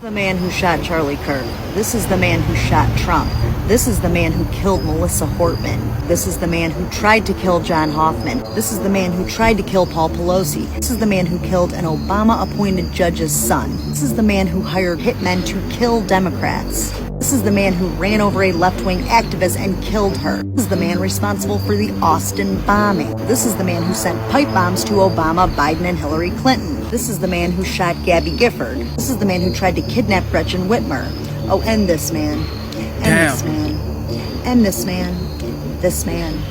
The man who shot Charlie Kirk. This is the man who shot Trump. This is the man who killed Melissa Hortman. This is the man who tried to kill John Hoffman. This is the man who tried to kill Paul Pelosi. This is the man who killed an Obama-appointed judge's son. This is the man who hired hitmen to kill Democrats. This is the man who ran over a left-wing activist and killed her. This is the man responsible for the Austin bombing. This is the man who sent pipe bombs to Obama, Biden, and Hillary Clinton. This is the man who shot Gabby Gifford. This is the man who tried to kidnap Gretchen Whitmer. Oh, and this man. And this man. And this man. This man.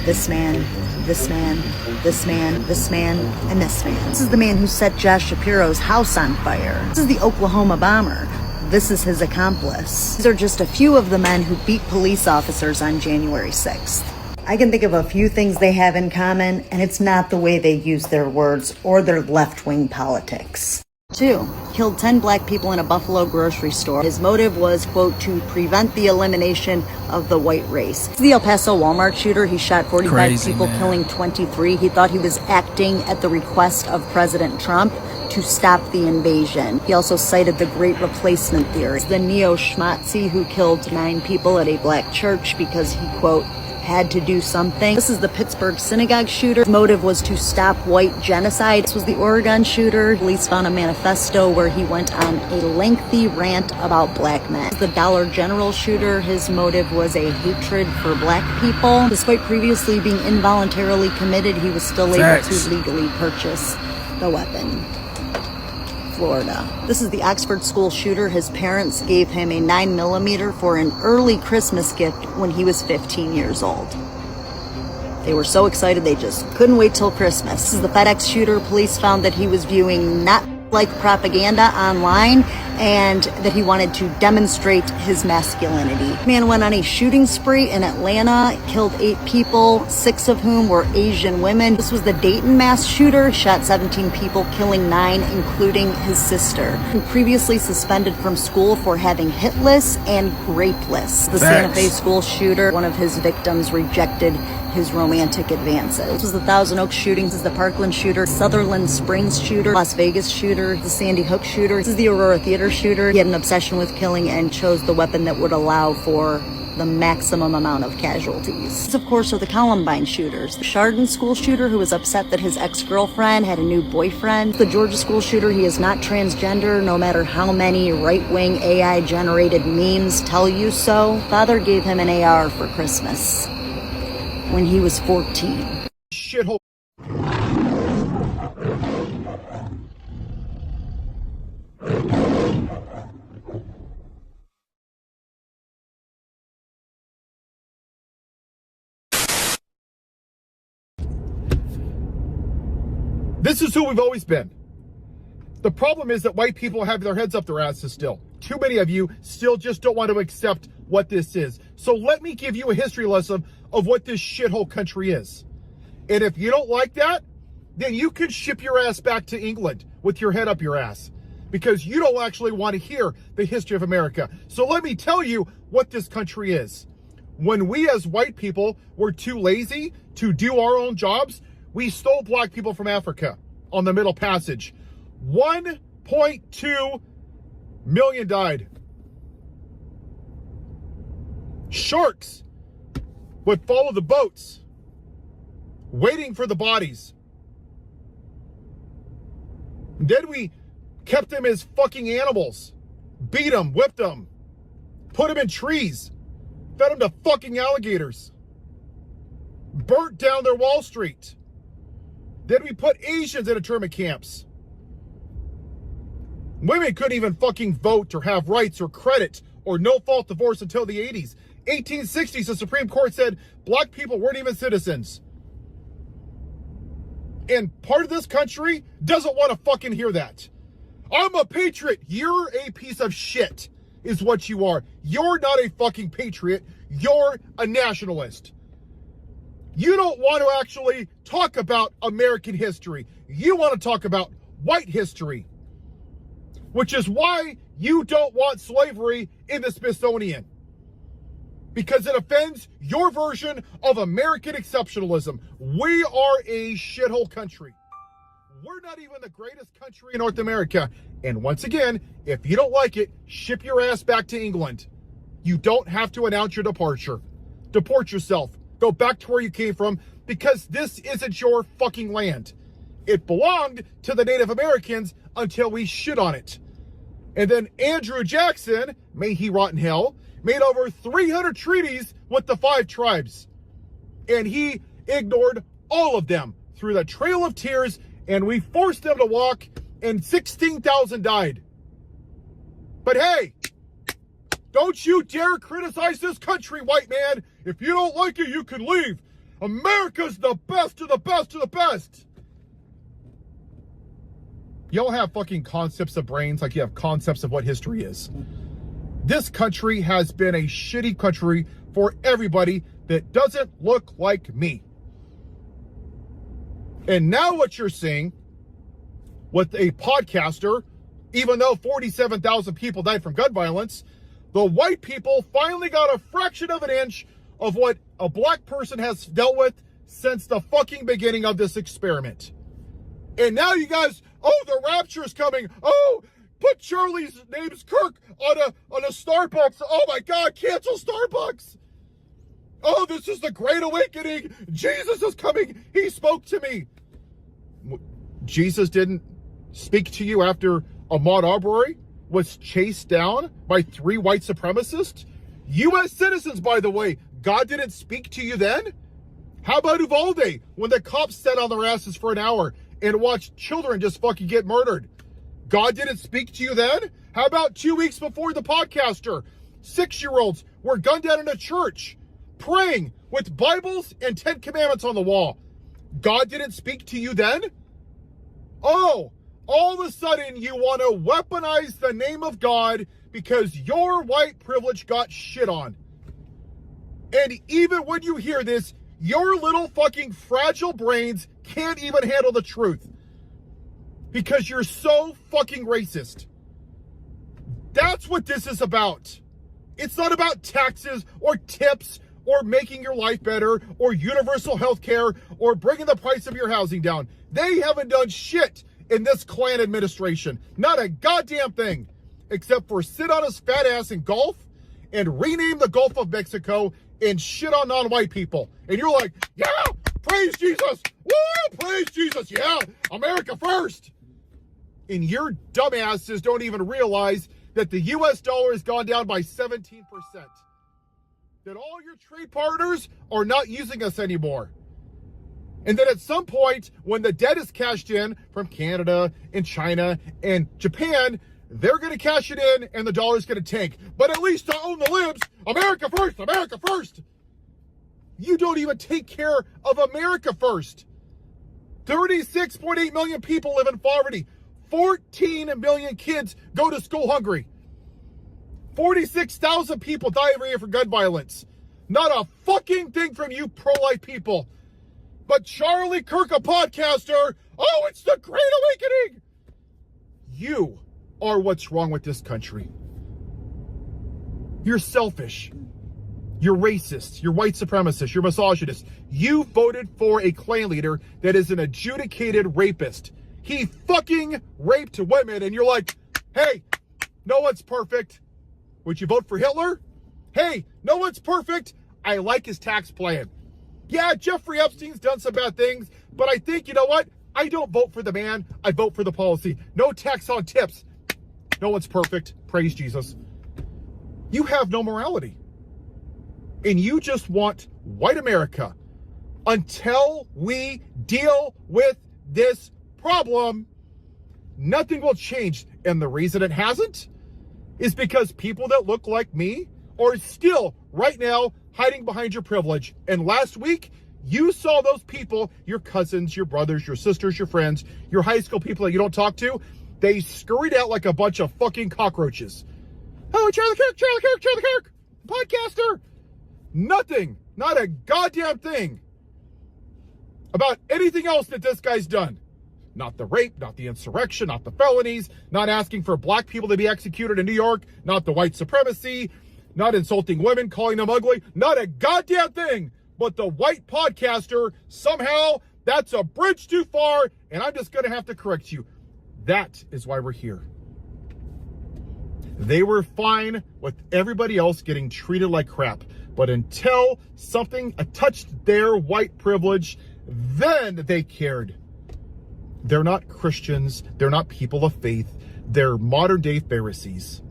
This man. This man. This man. This man. And this man. This is the man who set Josh Shapiro's house on fire. This is the Oklahoma bomber. This is his accomplice. These are just a few of the men who beat police officers on January 6th. I can think of a few things they have in common, and it's not the way they use their words or their left-wing politics. 2. Killed 10 black people in a Buffalo grocery store. His motive was, quote, to prevent the elimination of the white race. The El Paso Walmart shooter, he shot 45 people, killing 23. He thought he was acting at the request of President Trump to stop the invasion. He also cited the Great Replacement theory. The neo-Schmatzi who killed 9 people at a black church because he, quote, had to do something. This is the Pittsburgh synagogue shooter. His motive was to stop white genocide. This was the Oregon shooter. Police found a manifesto where he went on a lengthy rant about black men. This is the Dollar General shooter. His motive was a hatred for black people. Despite previously being involuntarily committed, he was still able to legally purchase the weapon. Florida. This is the Oxford school shooter. His parents gave him a 9mm for an early Christmas gift when he was 15 years old. They were so excited they just couldn't wait till Christmas. This is the FedEx shooter. Police found that he was viewing not like propaganda online and that he wanted to demonstrate his masculinity. Man went on a shooting spree in Atlanta, killed 8 people, 6 of whom were Asian women. This was the Dayton mass shooter, shot 17 people, killing 9, including his sister. He previously suspended from school for having hit lists and rape lists. The Santa Fe school shooter, one of his victims rejected his romantic advances. This was the Thousand Oaks shooting. This is the Parkland shooter, Sutherland Springs shooter, Las Vegas shooter, the Sandy Hook shooter. This is the Aurora Theater shooter. He had an obsession with killing and chose the weapon that would allow for the maximum amount of casualties. These, of course, are the Columbine shooters. The Chardon school shooter, who was upset that his ex-girlfriend had a new boyfriend. The Georgia school shooter, he is not transgender, no matter how many right-wing AI-generated memes tell you so. Father gave him an AR for Christmas when he was 14. Shithole. This is who we've always been. The problem is that white people have their heads up their asses still. Too many of you still just don't want to accept what this is. So let me give you a history lesson of what this shithole country is. And if you don't like that, then you can ship your ass back to England with your head up your ass, because you don't actually want to hear the history of America. So let me tell you what this country is. When we as white people were too lazy to do our own jobs, we stole black people from Africa on the Middle Passage. 1.2 million died. Sharks would follow the boats, waiting for the bodies. And then we kept them as fucking animals, beat them, whipped them, put them in trees, fed them to fucking alligators, burnt down their Wall Street. Then we put Asians in internment camps. Women couldn't even fucking vote or have rights or credit or no-fault divorce until the 80s. 1860s, the Supreme Court said black people weren't even citizens. And part of this country doesn't want to fucking hear that. I'm a patriot. You're a piece of shit, is what you are. You're not a fucking patriot. You're a nationalist. You don't want to actually talk about American history. You want to talk about white history, which is why you don't want slavery in the Smithsonian, because it offends your version of American exceptionalism. We are a shithole country. We're not even the greatest country in North America. And once again, if you don't like it, ship your ass back to England. You don't have to announce your departure. Deport yourself. Go back to where you came from, because this isn't your fucking land. It belonged to the Native Americans until we shit on it. And then Andrew Jackson, may he rot in hell, made over 300 treaties with the 5 tribes. And he ignored all of them through the Trail of Tears, and we forced them to walk, and 16,000 died. But hey, don't you dare criticize this country, white man. If you don't like it, you can leave. America's the best of the best of the best. Y'all have fucking concepts of brains like you have concepts of what history is. This country has been a shitty country for everybody that doesn't look like me. And now what you're seeing with a podcaster, even though 47,000 people died from gun violence, the white people finally got a fraction of an inch of what a black person has dealt with since the fucking beginning of this experiment. And now you guys, oh, the rapture is coming. Oh, put Charlie's name's Kirk on a Starbucks. Oh my God, cancel Starbucks. Oh, this is the Great Awakening. Jesus is coming. He spoke to me. Jesus didn't speak to you after Ahmaud Arbery was chased down by 3 white supremacists? U.S. citizens, by the way. God didn't speak to you then? How about Uvalde, when the cops sat on their asses for an hour and watched children just fucking get murdered? God didn't speak to you then? How about 2 weeks before the podcaster, 6-year-olds were gunned down in a church, praying with Bibles and 10 Commandments on the wall? God didn't speak to you then? Oh, all of a sudden you want to weaponize the name of God because your white privilege got shit on. And even when you hear this, your little fucking fragile brains can't even handle the truth. Because you're so fucking racist. That's what this is about. It's not about taxes or tips or making your life better or universal health care or bringing the price of your housing down. They haven't done shit in this Klan administration. Not a goddamn thing. Except for sit on his fat ass in Gulf and rename the Gulf of Mexico and shit on non-white people. And you're like, yeah, praise Jesus. Woo, praise Jesus. Yeah, America first. And your dumbasses don't even realize that the US dollar has gone down by 17%. That all your trade partners are not using us anymore. And then at some point, when the debt is cashed in from Canada and China and Japan, they're going to cash it in and the dollar's going to tank. But at least to own the libs, America first, America first. You don't even take care of America first. 36.8 million people live in poverty. 14 million kids go to school hungry. 46,000 people die every year for gun violence. Not a fucking thing from you pro-life people. But Charlie Kirk, a podcaster, oh, it's the Great Awakening. You are what's wrong with this country. You're selfish. You're racist. You're white supremacist. You're misogynist. You voted for a Klan leader that is an adjudicated rapist. He fucking raped women, and you're like, hey, no one's perfect. Would you vote for Hitler? Hey, no one's perfect. I like his tax plan. Yeah, Jeffrey Epstein's done some bad things, but I think, you know what? I don't vote for the man. I vote for the policy. No tax on tips. No one's perfect. Praise Jesus. You have no morality. And you just want white America. Until we deal with this problem, nothing will change. And the reason it hasn't is because people that look like me are still, right now, hiding behind your privilege. And last week, you saw those people, your cousins, your brothers, your sisters, your friends, your high school people that you don't talk to, they scurried out like a bunch of fucking cockroaches. Oh, Charlie Kirk, Charlie Kirk, Charlie Kirk, podcaster. Nothing, not a goddamn thing about anything else that this guy's done. Not the rape, not the insurrection, not the felonies, not asking for black people to be executed in New York, not the white supremacy, not insulting women, calling them ugly, not a goddamn thing. But the white podcaster, somehow, that's a bridge too far, And I'm just going to have to correct you. That is why we're here. They were fine with everybody else getting treated like crap. But until something touched their white privilege, then they cared. They're not Christians. They're not people of faith. They're modern day Pharisees.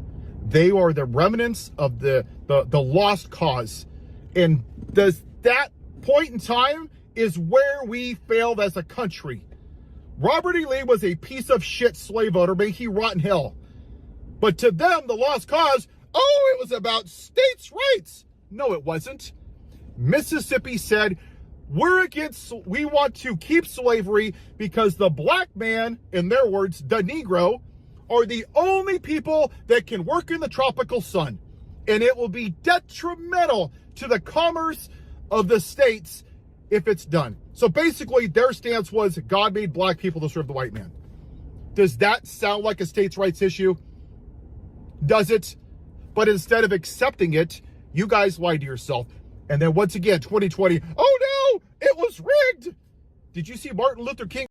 They are the remnants of the lost cause. And that point in time is where we failed as a country. Robert E. Lee was a piece of shit slave owner. May he rot in hell. But to them, the lost cause, oh, it was about states' rights. No, it wasn't. Mississippi said, we want to keep slavery because the black man, in their words, the Negro, are the only people that can work in the tropical sun. And it will be detrimental to the commerce of the states if it's done. So basically, their stance was God made black people to serve the white man. Does that sound like a states' rights issue? Does it? But instead of accepting it, you guys lied to yourself. And then once again, 2020, oh no, it was rigged. Did you see Martin Luther King?